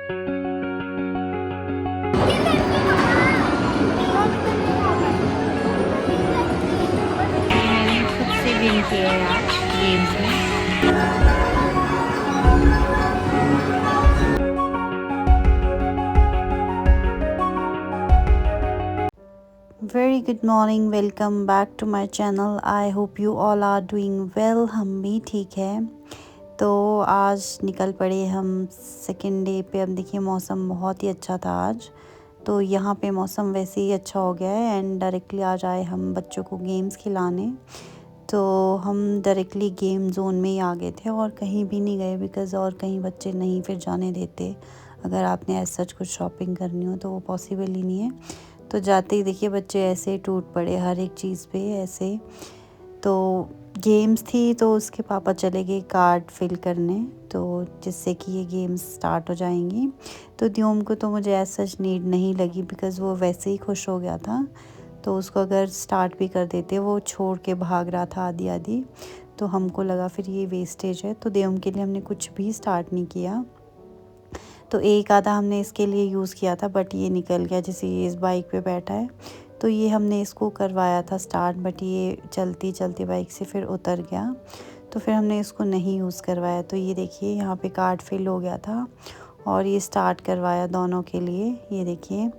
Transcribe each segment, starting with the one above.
मैंने खुद से विन किया है आज गेम्स में। Very good morning, welcome back to my channel. I hope you all are doing well. हम भी ठीक है। तो आज निकल पड़े हम सेकेंड डे पे। अब देखिए मौसम बहुत ही अच्छा था आज, तो यहाँ पे मौसम वैसे ही अच्छा हो गया है एंड डायरेक्टली आज आए हम बच्चों को गेम्स खिलाने। तो हम डायरेक्टली गेम जोन में ही आ गए थे और कहीं भी नहीं गए, बिकॉज़ और कहीं बच्चे नहीं फिर जाने देते। अगर आपने ऐसा सच कुछ शॉपिंग करनी हो तो वो पॉसिबल ही नहीं है। तो जाते ही देखिए बच्चे ऐसे टूट पड़े हर एक चीज़ पे ऐसे। तो गेम्स थी तो उसके पापा चले गए कार्ड फिल करने, तो जिससे कि ये गेम्स स्टार्ट हो जाएंगी। तो द्योम को तो मुझे ऐसा सच नीड नहीं लगी, बिकॉज़ वो वैसे ही खुश हो गया था। तो उसको अगर स्टार्ट भी कर देते, वो छोड़ के भाग रहा था आधी आधी, तो हमको लगा फिर ये वेस्टेज है। तो द्योम के लिए हमने कुछ भी स्टार्ट नहीं किया। तो एक आधा हमने इसके लिए यूज़ किया था, बट ये निकल गया। जैसे ये इस बाइक पे बैठा है, तो ये हमने इसको करवाया था स्टार्ट, बट ये चलती चलती बाइक से फिर उतर गया, तो फिर हमने इसको नहीं यूज़ करवाया। तो ये देखिए यहाँ पे कार्ड फिल हो गया था और ये स्टार्ट करवाया दोनों के लिए। ये देखिए,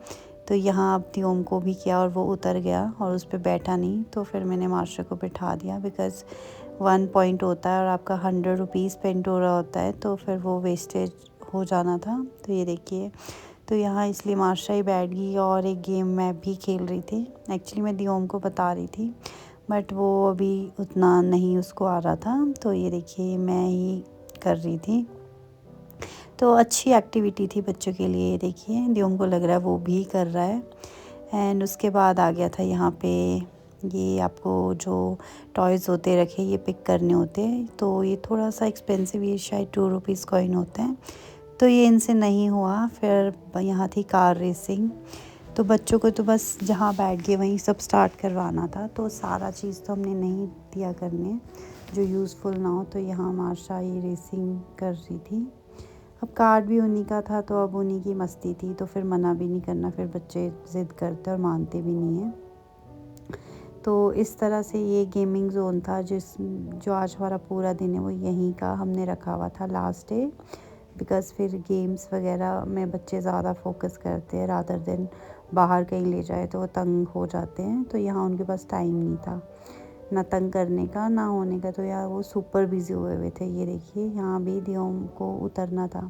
तो यहाँ अब त्योम को भी किया और वो उतर गया और उस पर बैठा नहीं। तो फिर मैंने मास्टर को बिठा दिया, बिकॉज़ 1 पॉइंट होता है और आपका 100 रुपीज़ स्पेंड हो रहा होता है, तो फिर वो वेस्टेज हो जाना था। तो ये देखिए, तो यहाँ इसलिए मार्शा ही बैठ गई और एक गेम मैं भी खेल रही थी। एक्चुअली मैं दियोम को बता रही थी, बट वो अभी उतना नहीं उसको आ रहा था। तो ये देखिए मैं ही कर रही थी। तो अच्छी एक्टिविटी थी बच्चों के लिए। ये देखिए दियोम को लग रहा है वो भी कर रहा है। एंड उसके बाद आ गया था यहाँ पे, ये आपको जो टॉयज़ होते रखे ये पिक करने होते हैं। तो ये थोड़ा सा एक्सपेंसिव, ये शायद 2 रुपीज़ कॉइन होते हैं। तो ये इनसे नहीं हुआ। फिर यहाँ थी कार रेसिंग। तो बच्चों को तो बस जहाँ बैठ गए वहीं सब स्टार्ट करवाना था, तो सारा चीज़ तो हमने नहीं दिया करने जो यूज़फुल ना हो। तो यहाँ मार्शा ये रेसिंग कर रही थी। अब कार्ड भी उन्हीं का था, तो अब उन्हीं की मस्ती थी, तो फिर मना भी नहीं करना, फिर बच्चे ज़िद करते और मानते भी नहीं हैं। तो इस तरह से ये गेमिंग जोन था, जो आज हमारा पूरा दिन है वो यहीं का हमने रखा हुआ था लास्ट डे। बिकॉज़ फिर गेम्स वगैरह में बच्चे ज़्यादा फोकस करते हैं रादर देन बाहर कहीं ले जाए तो वो तंग हो जाते हैं। तो यहाँ उनके पास टाइम नहीं था ना तंग करने का ना होने का, तो यार वो सुपर बिज़ी हुए हुए थे। ये देखिए यहाँ भी दियोम को उतरना था।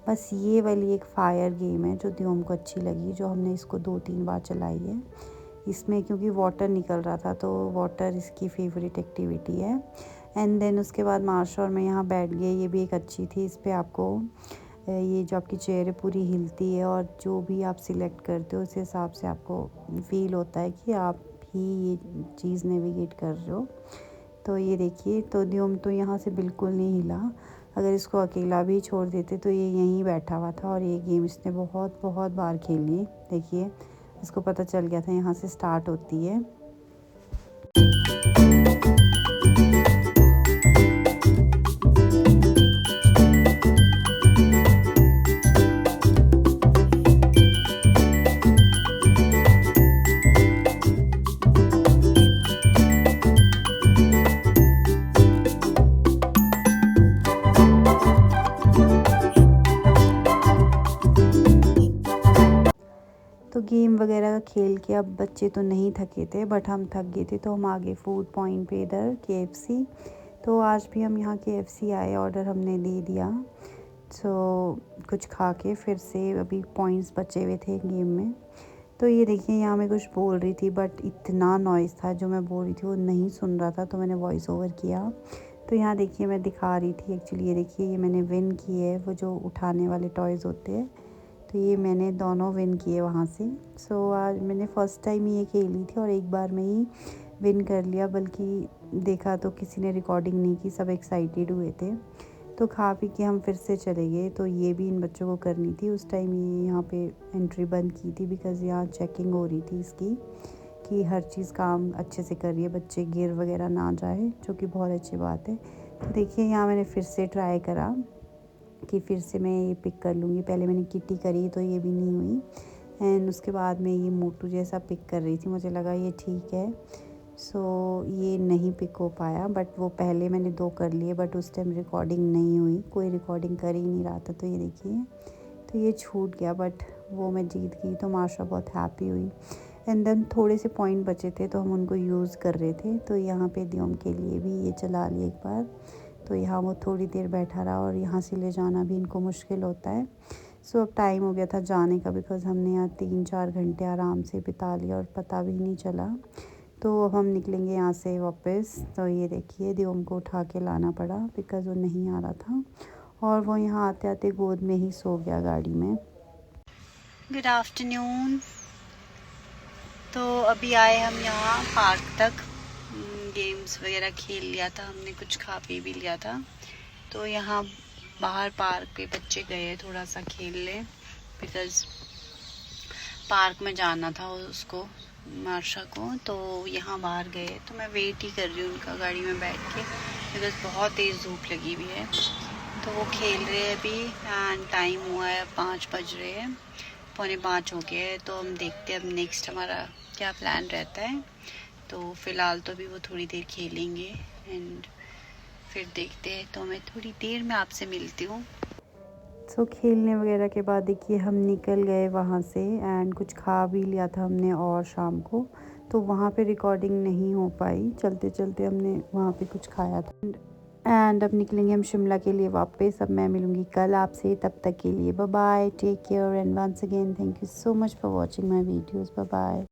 बस ये वाली एक फायर गेम है जो दियोम को अच्छी लगी, जो हमने इसको 2-3 बार चलाई है। इसमें क्योंकि वाटर निकल रहा था, तो वाटर इसकी फेवरेट एक्टिविटी है। एंड देन उसके बाद मार्शा और मैं यहाँ बैठ गए। ये भी एक अच्छी थी। इस पर आपको ये जो आपकी चेयर है पूरी हिलती है और जो भी आप सिलेक्ट करते हो उस हिसाब से आपको फील होता है कि आप ही ये चीज़ नेविगेट कर रहे हो। तो ये देखिए, तो द्योम तो यहाँ से बिल्कुल नहीं हिला। अगर इसको अकेला भी छोड़ देते तो ये यहीं बैठा हुआ था, और ये गेम इसने बहुत बहुत बार खेली। देखिए इसको पता चल गया था यहाँ से स्टार्ट होती है। तो गेम वगैरह खेल के अब बच्चे तो नहीं थके थे, बट हम थक गए थे। तो हम आगे फूड पॉइंट पे इधर KFC। तो आज भी हम यहाँ KFC आए, ऑर्डर हमने दे दिया। सो कुछ खा के फिर से अभी पॉइंट्स बचे हुए थे गेम में। तो ये देखिए यहाँ मैं कुछ बोल रही थी, बट इतना नॉइज़ था जो मैं बोल रही थी वो नहीं सुन रहा था, तो मैंने वॉइस ओवर किया। तो यहाँ देखिए मैं दिखा रही थी एक्चुअली, ये देखिए ये मैंने विन किए है, वो जो उठाने वाले टॉयज़ होते हैं। तो ये मैंने दोनों विन किए वहाँ से। सो आज मैंने फ़र्स्ट टाइम ये खेली थी और एक बार में ही विन कर लिया, बल्कि देखा तो किसी ने रिकॉर्डिंग नहीं की, सब एक्साइटेड हुए थे। तो खा पी के हम फिर से चले गए। तो ये भी इन बच्चों को करनी थी। उस टाइम ये यहाँ पे एंट्री बंद की थी, बिकॉज़ यहाँ चेकिंग हो रही थी इसकी कि हर चीज़ काम अच्छे से कर रही है, बच्चे गिर वगैरह ना जाए, जो कि बहुत अच्छी बात है। तो देखिए यहाँ मैंने फिर से ट्राई करा कि फिर से मैं ये पिक कर लूँगी। पहले मैंने किटी करी तो ये भी नहीं हुई, एंड उसके बाद मैं ये मोटू जैसा पिक कर रही थी, मुझे लगा ये ठीक है। सो ये नहीं पिक हो पाया, बट वो पहले मैंने 2 कर लिए, बट उस टाइम रिकॉर्डिंग नहीं हुई, कोई रिकॉर्डिंग कर ही नहीं रहा था। तो ये देखिए, तो ये छूट गया, बट वो मैं जीत गई, तो माशा बहुत हैप्पी हुई। एंड देन थोड़े से पॉइंट बचे थे तो हम उनको यूज़ कर रहे थे। तो यहाँ पे दियोम के लिए भी ये चला लिया एक बार, तो यहाँ वो थोड़ी देर बैठा रहा, और यहाँ से ले जाना भी इनको मुश्किल होता है। सो अब टाइम हो गया था जाने का, बिकॉज़ हमने यहाँ 3-4 घंटे आराम से बिता लिया और पता भी नहीं चला। तो अब हम निकलेंगे यहाँ से वापस। तो ये देखिए, दियोम को उठा के लाना पड़ा बिकॉज़ वो नहीं आ रहा था, और वो यहाँ आते आते गोद में ही सो गया गाड़ी में। Good afternoon. तो अभी आए हम यहाँ पार्क तक, गेम्स वगैरह खेल लिया था हमने, कुछ खा पी भी लिया था। तो यहाँ बाहर पार्क पे बच्चे गए थोड़ा सा खेल ले, बिकॉज़ पार्क में जाना था उसको, मार्शा को। तो यहाँ बाहर गए, तो मैं वेट ही कर रही हूँ उनका गाड़ी में बैठ के, बिकॉज़ बहुत तेज़ धूप लगी हुई है। तो वो खेल रहे हैं अभी, एंड टाइम हुआ है 5 बज रहे हैं, 4:45 हो गए हैं। तो हम देखते हैं अब नेक्स्ट हमारा क्या प्लान रहता है। तो फ़िलहाल तो अभी वो थोड़ी देर खेलेंगे, एंड फिर देखते हैं। तो मैं थोड़ी देर में आपसे मिलती हूँ। सो खेलने वगैरह के बाद देखिए हम निकल गए वहाँ से, एंड कुछ खा भी लिया था हमने और शाम को, तो वहाँ पे रिकॉर्डिंग नहीं हो पाई। चलते चलते हमने वहाँ पे कुछ खाया था, एंड अब निकलेंगे हम शिमला के लिए वापस। अब मैं मिलूँगी कल आपसे, तब तक के लिए bye bye, take care, and once again thank you so much for watching my videos. Bye bye.